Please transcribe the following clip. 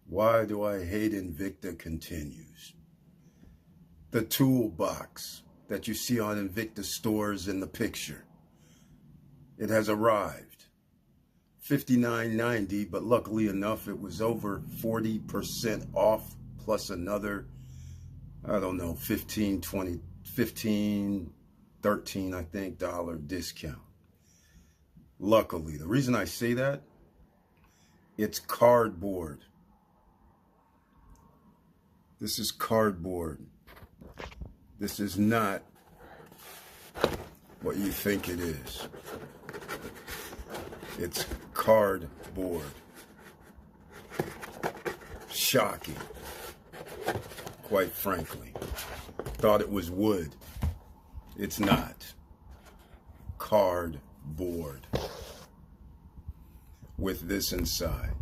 Why Do I Hate Invicta continues. The toolbox that you see on Invicta stores in the picture. It has arrived. $59.90, but luckily enough, it was over 40% off, plus another, I don't know, 15, 20, 15, 13, I think, dollar discount. Luckily. The reason I say that, it's cardboard. This is cardboard. This is not what you think it is. It's cardboard. Shocking, quite frankly. Thought it was wood. It's not. Cardboard with this inside.